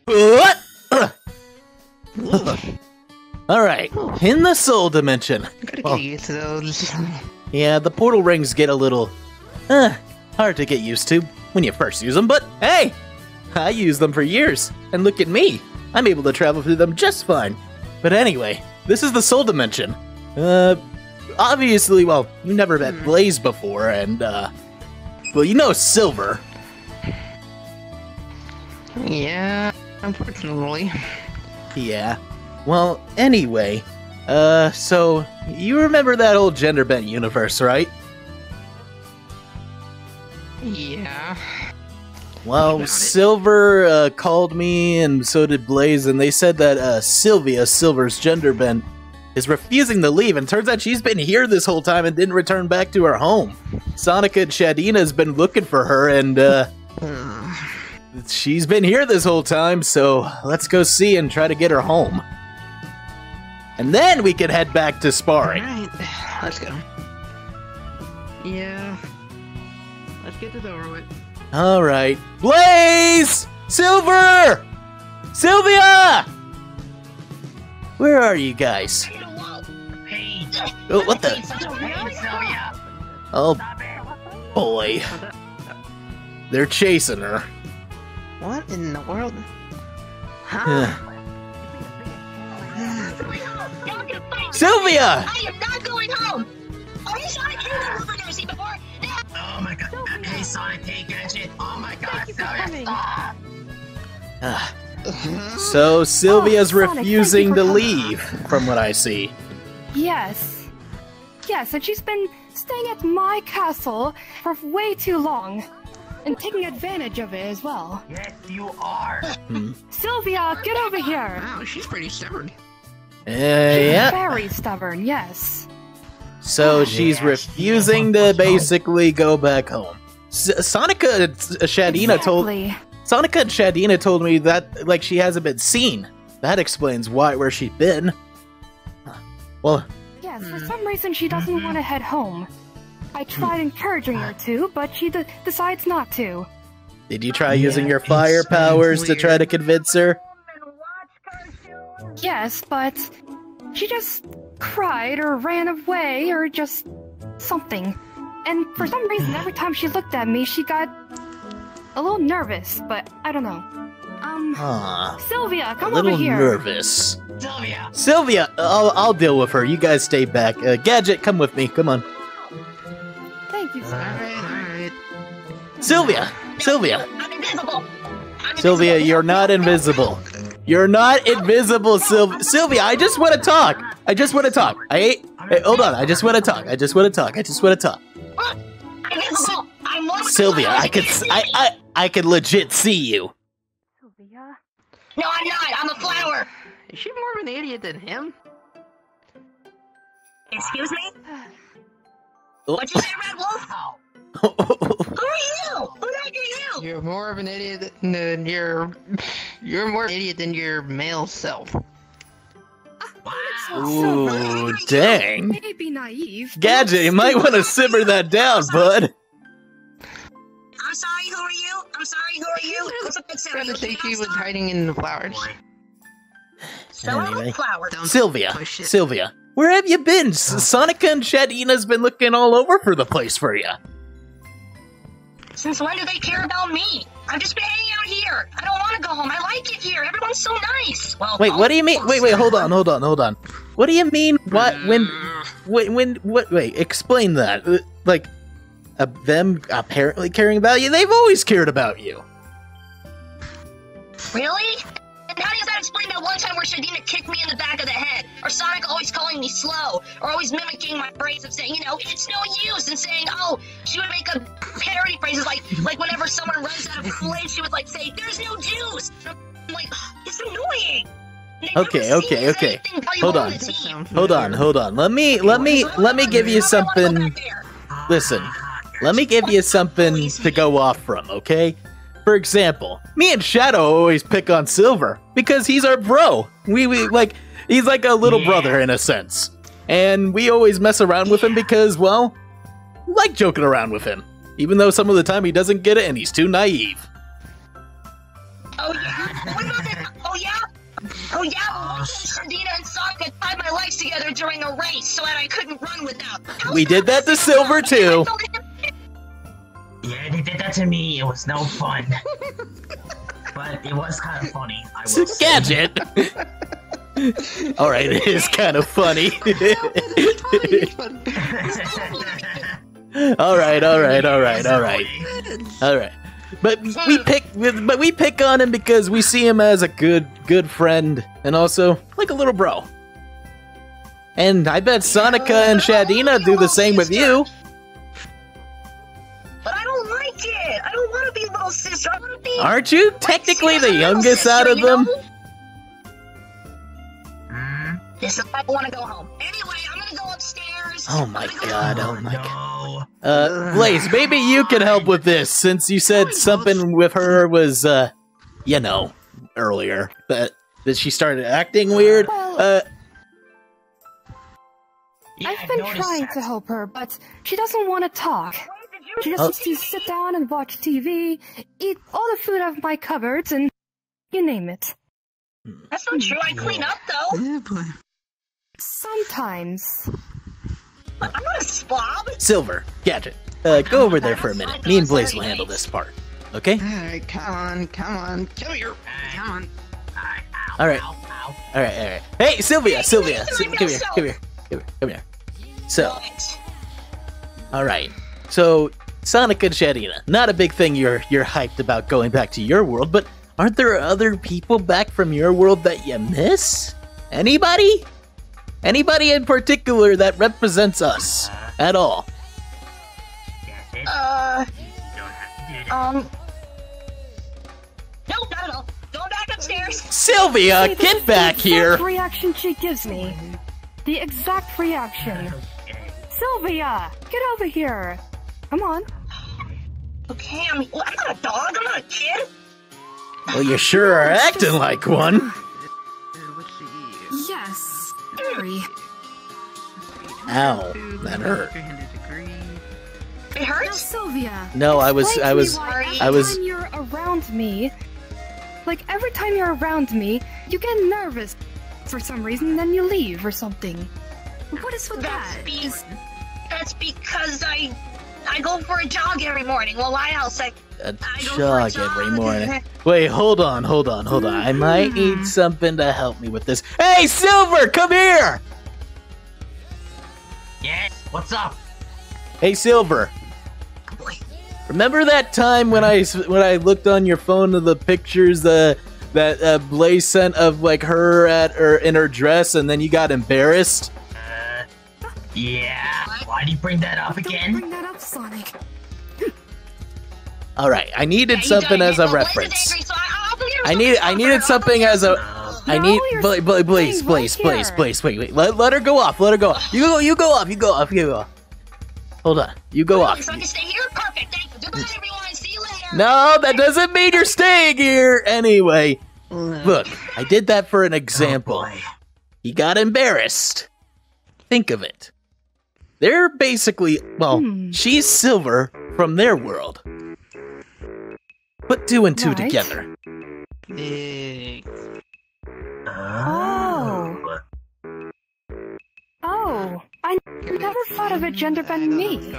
What? Alright, in the soul dimension. Gotta get used to those. Yeah, the portal rings get a little hard to get used to when you first use them, but hey! I used them for years, and look at me. I'm able to travel through them just fine. But anyway, this is the soul dimension. Obviously, well, you never met Blaze before, and well, you know Silver. Yeah, unfortunately. Yeah. Well, anyway, so you remember that old gender-bent universe, right? Yeah. Well, Silver called me, and so did Blaze, and they said that Sylvia, Silver's gender bent, is refusing to leave, and turns out she's been here this whole time and didn't return back to her home. Sonica and Shadina's been looking for her, and she's been here this whole time, so let's go see and try to get her home. And then we can head back to sparring. Alright, let's go. Yeah. Let's get this over with. Alright. Blaze! Silver! Sylvia! Where are you guys? Oh, what the? Oh, boy. They're chasing her. What in the world? Huh? Sylvia! I am not going home! Oh, hey, Sonic, you never never seen before! Oh my god, hey Sonic, hey Gadget, oh my god, So Sylvia's Sonic, refusing thank you to for leave, from what I see. Yes. Yes, and she's been staying at my castle for way too long. And taking advantage of it as well. Yes, you are. Sylvia, get over here! Wow, she's pretty stubborn. Yeah. Very stubborn, yes. So she's refusing to basically go back home. Sonica and Shadina Sonica and Shadina told me that, like, she hasn't been seen. That explains where she's been. Well... Yes, for some reason she doesn't want to head home. I tried encouraging her to, but she decides not to. Did you try using your fire powers to try to convince her? Yes, but she just cried or ran away or just something. And for some reason, every time she looked at me, she got a little nervous, but I don't know. Sylvia, come over here. A little nervous. Sylvia! Sylvia, I'll deal with her. You guys stay back. Gadget, come with me. Come on. Thank you, sir. Alright. Sylvia! Sylvia! I'm invisible! Sylvia, you're not invisible. You're not invisible, Sylvia, I just want to talk. I just want to talk. Hey, hold on. I just want to talk. I just want to talk. I just want to talk. I'm invisible! I'm Sylvia, I could legit see you. Sylvia? No, I'm not! I'm a flower! Is she more of an idiot than him? Excuse me? What'd you say, Red Wolf? Who are you? Who the heck are you? You're more of an idiot than you're more an idiot than your male self. Ooh, dang. Maybe naive. Gadget, you might want to simmer that down, bud. I'm sorry, who are you? I'm sorry, who are you? What's a big I think she was hiding in the flowers. So I'm a flower. Sylvia, Push it. Sylvia, where have you been? Sonica and Shadina's been looking all over for the place for you. Since when do they care about me? I've just been hanging out here. I don't want to go home. I like it here. Everyone's so nice. Well, Wait, what do you mean? Wait, hold on. What do you mean? What? Wait, explain that. Like, them apparently caring about you? They've always cared about you. Really? And how does that explain that one time where Shadina kicked me in the back of the head? Or Sonic always calling me slow? Or always mimicking my phrase of saying, you know, it's no use, and saying, oh, she would make a parody phrases like whenever someone runs out of Kool-Aid, she would like say, there's no juice. And I'm like, it's annoying. Okay. Hold on. Let me give you something. Listen, let me give you something to go off from, okay? For example, me and Shadow always pick on Silver because he's our bro. We like, he's like a little brother in a sense. And we always mess around with him because, well, we like joking around with him. Even though some of the time he doesn't get it and he's too naive. Oh yeah? What about that? Oh yeah? Oh yeah? Shadina and Sonic tied my legs together during a race so that I couldn't run without. We did that to Silver too. Yeah, they did that to me. It was no fun. But it was kind of funny. I will say. Gadget! Alright, it is kind of funny. Alright. But we pick on him because we see him as a good friend and also like a little bro. And I bet Sonica and Shadina do the same with you. But I don't like it. I don't want to be little sister. I want to be. Aren't you technically the youngest out of them? This is why I want to go home. Anyway, I'm gonna go upstairs. Oh my god, oh my god. Blaze, maybe you can help with this, since you said something with her was, you know, earlier. That she started acting weird. Well, Yeah, I've been trying to help her, but she doesn't want to talk. She just wants to sit down and watch TV, eat all the food out of my cupboards, and you name it. That's not true. I clean up though. Sometimes. I'm not a slob. Silver, Gadget, go over there for a minute. Me and Blaze will handle this part, okay? Alright, come on. Come here. Come on. Alright. Alright. Hey, Sylvia! Come here. So, alright. So, Sonic and Shadina, not a big thing you're hyped about going back to your world, but aren't there other people back from your world that you miss? Anybody? Anybody in particular that represents us at all? Nope, not at all. Going back upstairs. Sylvia, get back here! The reaction she gives me. The exact reaction. Sylvia, get over here. Come on. Okay, I'm not a dog. I'm not a kid. Well, you sure are acting like one. Yes, very. Ow, that hurt. It Now, hurts. Sylvia. No, I was. Every time you're around me, like every time you're around me, you get nervous for some reason, then you leave or something. What is with that? That's because I go for a jog every morning. Well, why else? I go for a Jog every morning. Wait, hold on. I might need something to help me with this. Hey, Silver, come here! Yes, what's up? Hey, Silver. Remember that time when I looked on your phone of the pictures that Blaze sent of like her in her dress, and then you got embarrassed? Yeah. Why do you bring that up again? Don't bring that up, Sonic. All right, I needed something as a reference. I needed something as a. Blaze. Wait. Let her go off. You go off. Hold on. You go off. So I can stay here? Perfect. Thank you. Goodbye, everyone. See you later. No, that doesn't mean you're staying here. Anyway, look, I did that for an example. He got embarrassed. Think of it. They're basically, well, she's Silver from their world. Put 2 and 2 together. Oh, I never thought of a gender bend me.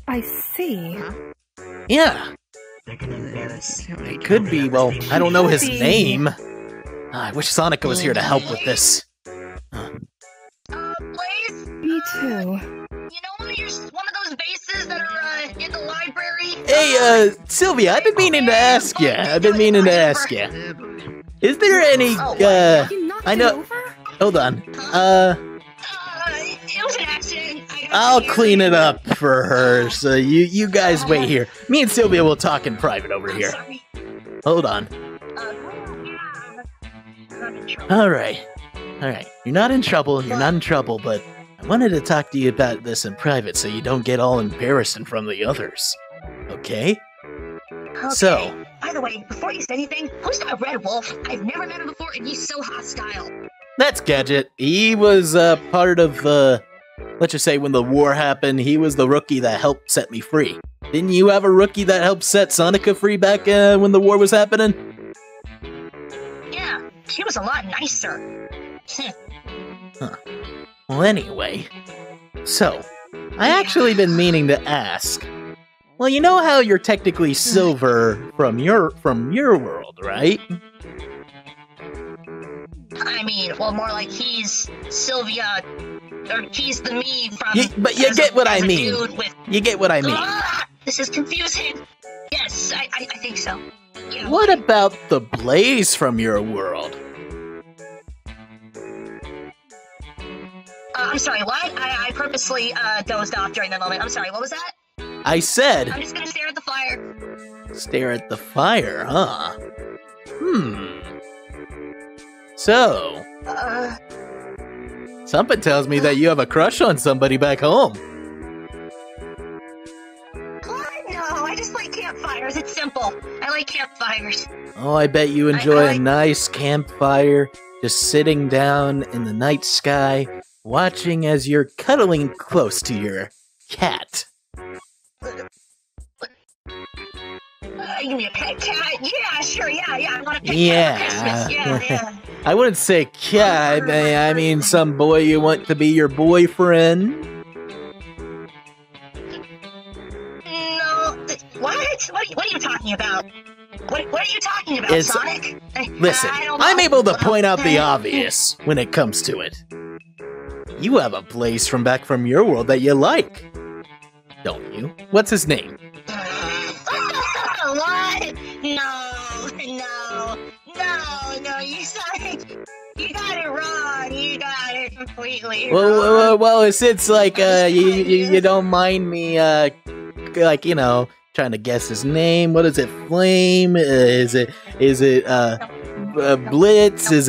I see. Yeah. It could be, well, I don't know his name. I wish Sonica was here to help with this. Blaze? Me too. You know one of those vases that are in the library? Hey, Sylvia, I've been meaning to ask you. Is there any, I know. Hold on. It was an accident. I'll clean it up for her, so you guys wait here. Me and Sylvia will talk in private over here. Sorry. Hold on. Alright. You're not in trouble, but I wanted to talk to you about this in private so you don't get all embarrassed in front of the others. Okay? So. By the way, before you say anything, who's that red wolf? I've never met him before, and he's so hostile. That's Gadget. He was part of the. Let's just say when the war happened, he was the rookie that helped set me free. Didn't you have a rookie that helped set Sonica free back when the war was happening? Yeah, she was a lot nicer. Huh. Well, anyway. So, I actually been meaning to ask. Well, you know how you're technically Silver from your world, right? I mean, well, more like he's Sylvia, or he's the me from... But you get what I mean. You get what I mean. This is confusing. Yes, I think so. Yeah. What about the Blaze from your world? I'm sorry, what? I purposely dozed off during that moment. I'm sorry, what was that? I said... I'm just gonna stare at the fire. Stare at the fire, huh? So... something tells me that you have a crush on somebody back home. What? No, I just like campfires. It's simple. I like campfires. Oh, I bet you enjoy a nice campfire, just sitting down in the night sky, watching as you're cuddling close to your cat. You mean a pet cat? Yeah, sure, yeah, I want a pet Yeah. cat for Christmas. Yeah. I wouldn't say cat, I mean some boy you want to be your boyfriend. No, what? What are you talking about? What are you talking about, Sonic? Listen, I'm able to point out the obvious when it comes to it. You have a Blaze from back from your world that you like, don't you? What's his name? What? No, you got it wrong. You got it completely wrong. Well, it's like, you don't mind me, like, you know, trying to guess his name. What is it? Flame? Is it, Blitz? Is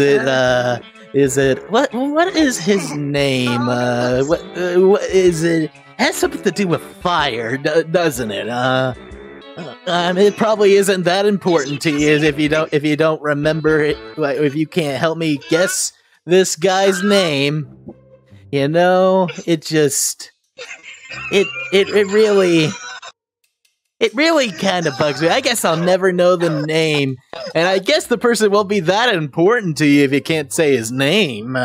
it, what is his name? What is it? Has something to do with fire, doesn't it? It probably isn't that important to you if you don't remember it. Like, if you can't help me guess this guy's name, you know, it just it really kind of bugs me. I guess I'll never know the name, and I guess the person won't be that important to you if you can't say his name.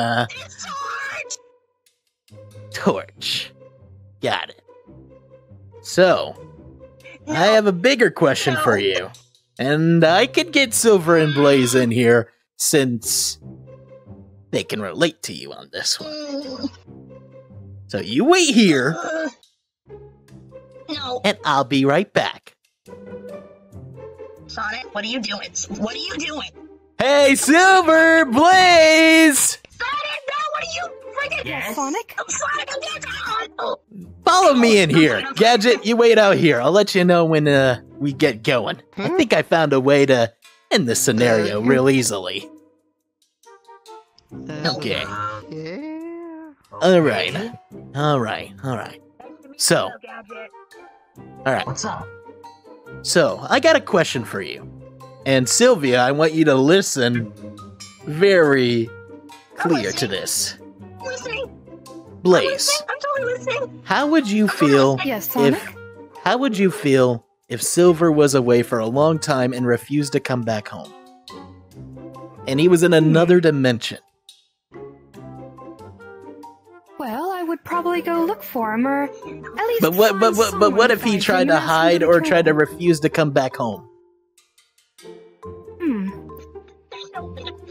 Torch. Got it. So, I have a bigger question for you. And I could get Silver and Blaze in here, since they can relate to you on this one. So you wait here, No. and I'll be right back. Sonic, what are you doing? What are you doing? Hey, Silver! Blaze! Sonic, no, what are you freaking... Yes? Sonic? Sonic, I'm getting... Follow me in here. Gadget, you wait out here. I'll let you know when we get going. I think I found a way to end this scenario real easily. Okay. Yeah. Alright. So, alright. What's up? So, I got a question for you. And Sylvia, I want you to listen very clear to this. I'm listening. Blaze, I'm totally listening. how would you feel Yes, Sonic? if Silver was away for a long time and refused to come back home? And he was in another dimension. Well, I would probably go look for him, or at least. But what if he tried to hide or tried to refuse to come back home?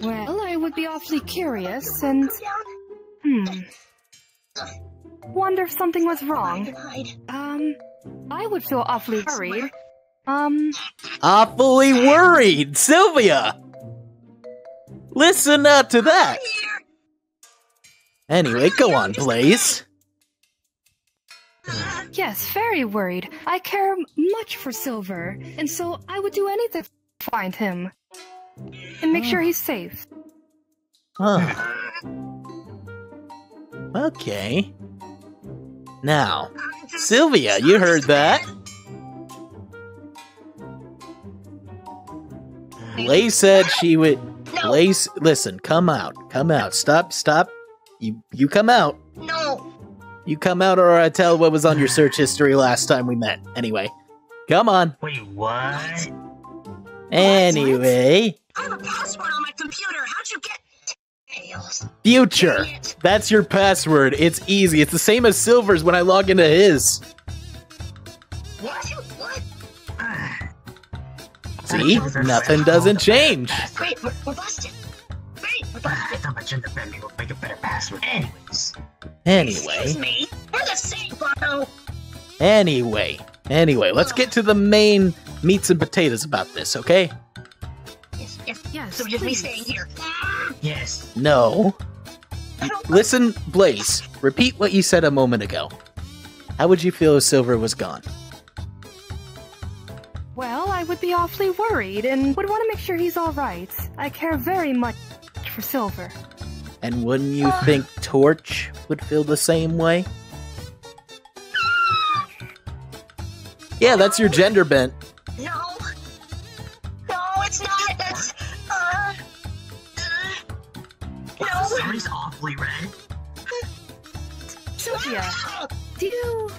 Well, I would be awfully curious, and wonder if something was wrong. I would feel awfully worried. Awfully worried, Sylvia. Listen up to that. Anyway, go on, Blaze. Yes, very worried. I care much for Silver, and so I would do anything to find him and make sure he's safe. Huh. Okay. Now, Sylvia, you heard that? Blaze said she would... Blaze, listen, come out. Stop. You come out. No. You come out or I tell what was on your search history last time we met. Anyway, Come on. Wait, what? Anyway. I have a password on my computer. How'd you get Tails? Future. That's your password. It's easy. It's the same as Silver's when I log into his. What? See? Nothing doesn't change. Great, we're busted. Great, we're I busted. thought my gender bending would make a better password. Anyways. Anyway. Excuse me. We're the same, Bono. Anyway, let's get to the main meats and potatoes about this, okay? Yes, So just me please. staying here. Yes. No. Listen, Blaze, repeat what you said a moment ago. How would you feel if Silver was gone? Well, I would be awfully worried and would want to make sure he's alright. I care very much for Silver. And wouldn't you think Torch would feel the same way? Yeah, that's your gender bent. No. No, it's not. That's, no. Sorry's awfully red. Sylvia, do you...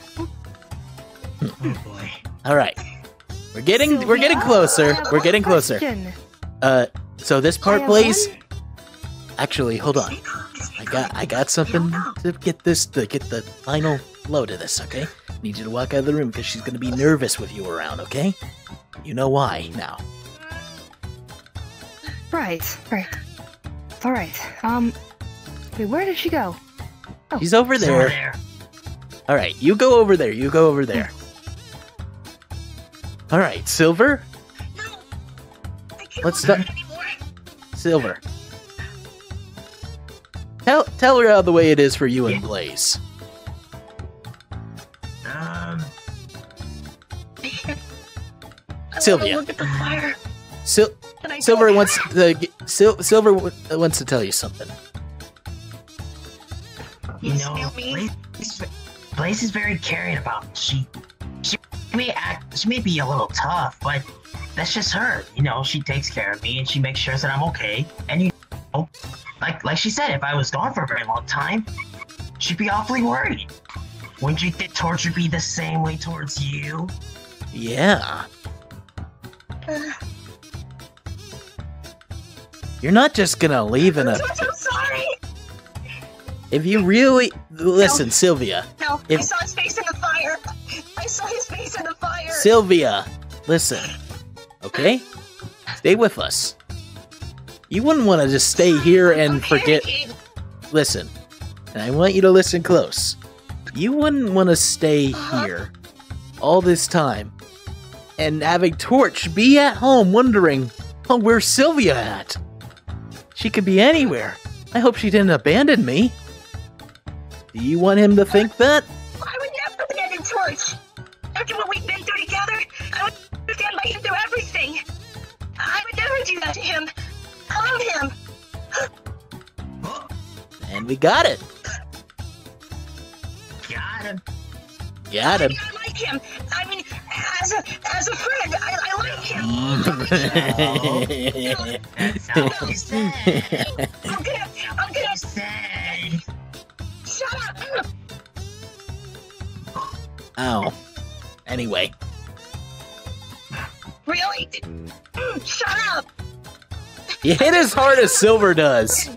Oh boy. All right. We're getting closer. We're getting closer. Question. So this part, I have Blaze. one. Actually, hold on. I got something to get the final flow to this, okay? Need you to walk out of the room because she's gonna be nervous with you around, okay? You know why now. Right. Alright, wait, where did she go? She's over Somewhere there. Alright, you go over there. Alright, Silver? No. I can't Let's look at start. it anymore. Silver. Tell her how the way it is for you and Blaze. I Sylvia. wanna look at the fire. And I Silver don't wants have- Silver wants to tell you something. You Yes, know, tell me. Blaze is very caring about me. She may be a little tough, but that's just her. You know, she takes care of me and she makes sure that I'm okay. And you know, like she said, if I was gone for a very long time, she'd be awfully worried. Wouldn't you think Torch would be the same way towards you? Yeah. You're not just gonna leave in a... I'm so sorry. If you really... Listen, No. Sylvia. No, If- I saw his face in the fire. I saw his face in the fire. Sylvia, listen. Okay? Stay with us. You wouldn't want to just stay here and I'm forget... panicking. Listen. And I want you to listen close. You wouldn't want to stay here all this time and having Torch be at home wondering, oh, where's Sylvia at? She could be anywhere. I hope she didn't abandon me. Do you want him to think that? I would never abandon Torch. After what we've been through together, I would stand by him through everything. I would never do that to him. I love him. And we got it. Got him. Got him. I like him. I mean, as a friend, I like him. That's not what you said. I'm gonna Said. shut up. Ow. Anyway. Really? Shut up. You hit as hard as Silver does.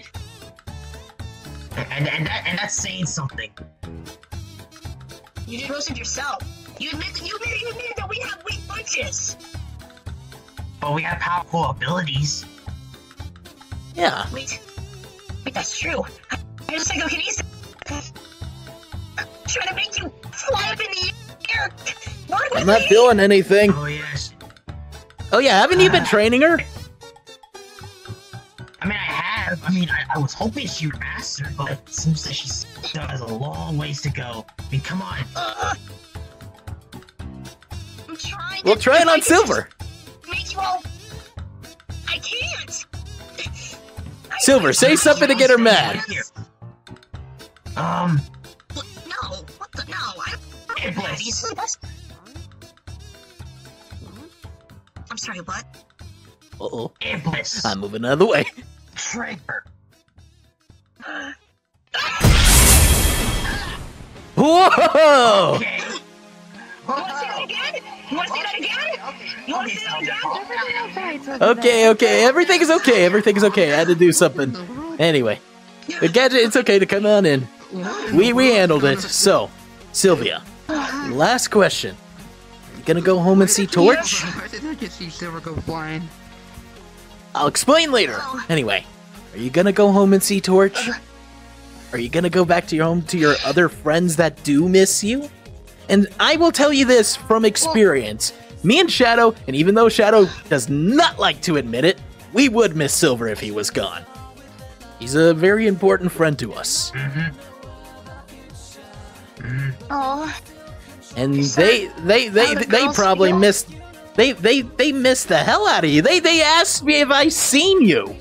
And that's saying something. You just roasted yourself. You admitted that we have weak punches. But we have powerful abilities. Yeah. Wait, that's true. I just psychokinesis. I'm trying to make you fly up in the air. Work with I'm not me. feeling anything. Oh yes. Oh yeah, haven't you been training her? I mean, I have. I mean, I was hoping she would master, but it seems that she still has a long ways to go. I mean, come on. I'm trying. We'll try it on Silver. Make you all. I can't. Silver, say something to get her mad. No. What the? No. I don't Iblis. obviously, that's. I'm sorry. What? Uh-oh. Iblis. I'm moving out of the way. Trigger. Whoa! Okay. Want to say that again? Want to say that it again? You want to say it again? Everything outside's over Okay, there. okay, everything is okay. Everything is okay. I had to do something. Anyway, the Gadget, it's okay to come on in. We handled it. So, Sylvia, last question. You gonna go home and see Torch? Why did I just see Silver go blind? I'll explain later. Anyway, are you gonna go home and see Torch? Are you gonna go back to your home to your other friends that do miss you? And I will tell you this from experience. Me and Shadow, and even though Shadow does not like to admit it, we would miss Silver if he was gone. He's a very important friend to us. Oh. And they probably missed they missed the hell out of you. They asked me if I seen you.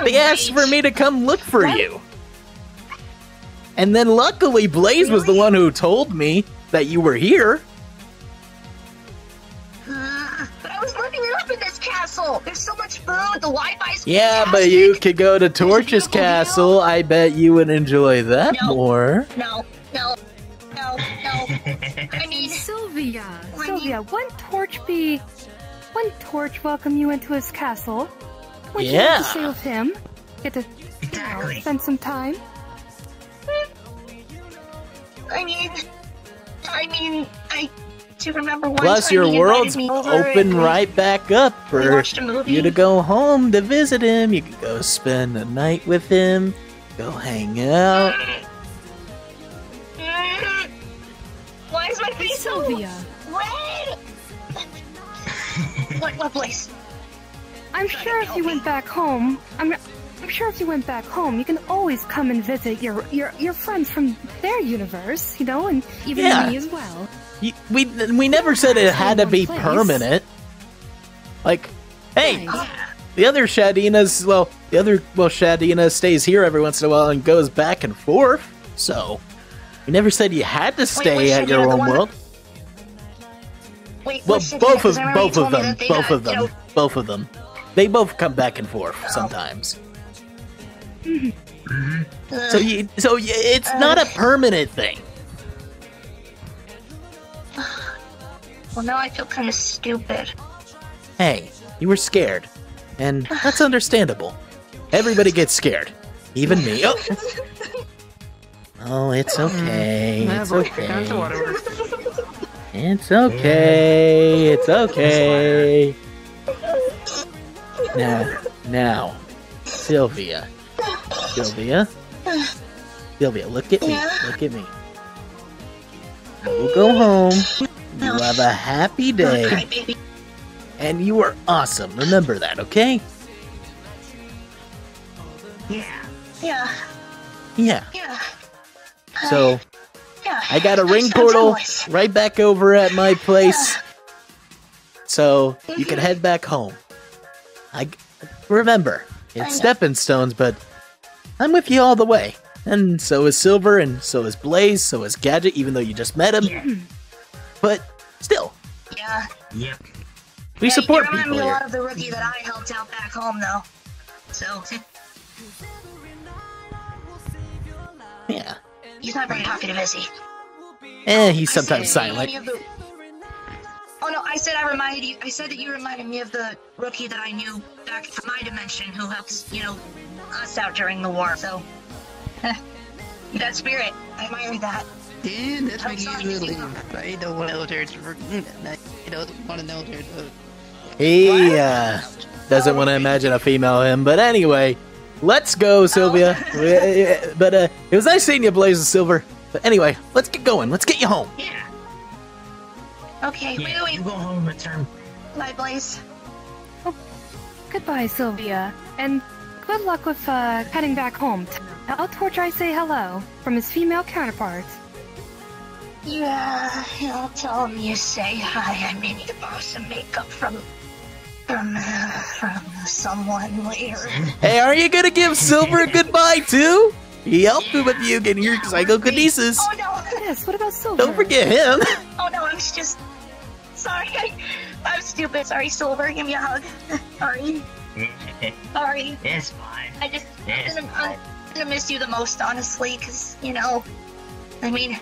They asked for me to come look for you. And then luckily Blaze was the one who told me that you were here. But I was living up in this castle. There's so much food. The Wi-Fi's Yeah, but fantastic. you could go to Torch's castle. I bet you would enjoy that more. No. I mean, Sylvia, wouldn't Torch welcome you into his castle? Wouldn't you like to stay with him? Get to spend some time? I do remember one Plus, time your he world's invited me over open and right back up we for watched a movie. you to go home to visit him. You could go spend the night with him, go hang out. Why is my face so Sylvia, red? What place? I'm sure if you went back home, I'm sure if you went back home, you can always come and visit your friends from their universe, you know, and even me as well. We never said it had to be permanent. Like, hey, the other Shadinas, Shadina stays here every once in a while and goes back and forth. So, we never said you had to stay at your own world. Wait, Well, both of them. They both come back and forth sometimes. So it's not a permanent thing. Well, now I feel kind of stupid. Hey, you were scared, and that's understandable. Everybody gets scared, even me. Oh, it's okay. It's okay. It's okay. It's okay. Now, Sylvia, look at me. Look at me. We'll go home. You have a happy day. And you are awesome. Remember that, okay? Yeah. So, I got a ring portal right back over at my place. So, you can head back home. Remember, it's stepping stones, but I'm with you all the way. And so is Silver, and so is Blaze, so is Gadget, even though you just met him. Yeah. But still. Yeah. Yep. We support you remind people me a here. lot of the rookie that I helped out back home, though. So. Yeah. He's not very talkative, is he? He's sometimes silent. Oh no, I said that you reminded me of the rookie that I knew back from my dimension who helps, us out during the war, so. That spirit, I admire that. Yeah, that's what you believe. I don't want to know there's He doesn't want to imagine a female him, but anyway, let's go, Sylvia. But it was nice seeing you, Blaze and Silver. But anyway, let's get going. Let's get you home. Yeah. Okay, Yeah, wait. you go home and return. Bye, Blaze. Goodbye, Sylvia, and good luck with heading back home. Tell Torch I say hello from his female counterpart. Yeah, I'll tell him you say hi. I may need to borrow some makeup from someone later. Hey, are you gonna give Silver a goodbye too? He helped me with you getting your psychokinesis. Oh no! Yes, what about Silver? Don't forget him. Oh no, I was just sorry. I'm stupid. Sorry, Silver. Give me a hug. Sorry. Sorry. It's fine. I'm gonna miss you the most, honestly, because, I mean,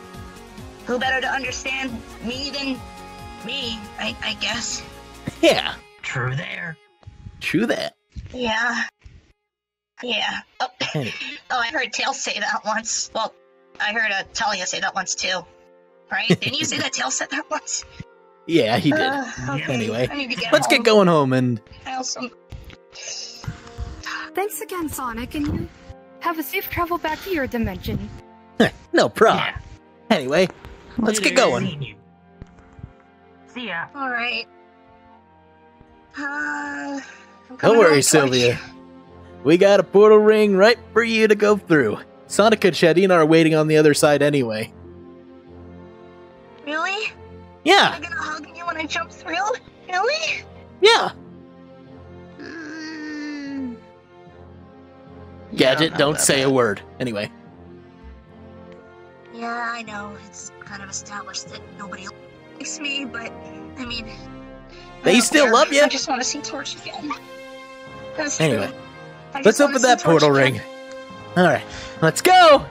who better to understand me than me, I guess. Yeah, True there. true that. Yeah. Yeah. Oh, Anyway. oh, I heard Tails say that once. Well, I heard Talia say that once too. Right? Didn't you say that Tails said that once? Yeah, he did. Okay. Anyway, I need to get let's home. get going home and... I also... Thanks again, Sonic, and you have a safe travel back to your dimension. no problem. Yeah. Anyway, let's get going. Seeing you. See ya. Alright. Don't worry, Sylvia. We got a portal ring right for you to go through. Sonic and Shadina are waiting on the other side anyway. Really? Yeah, Am I gonna hug you when I jump through? Really? yeah. Mm. Gadget, not don't that say a bad. word. Anyway. Yeah, I know. It's kind of established that nobody likes me, but, I mean... I They don't still care. love you. I just want to see Torch again. That's Anyway, true. I let's just wanna open see that Torch portal again. ring. Alright, let's go!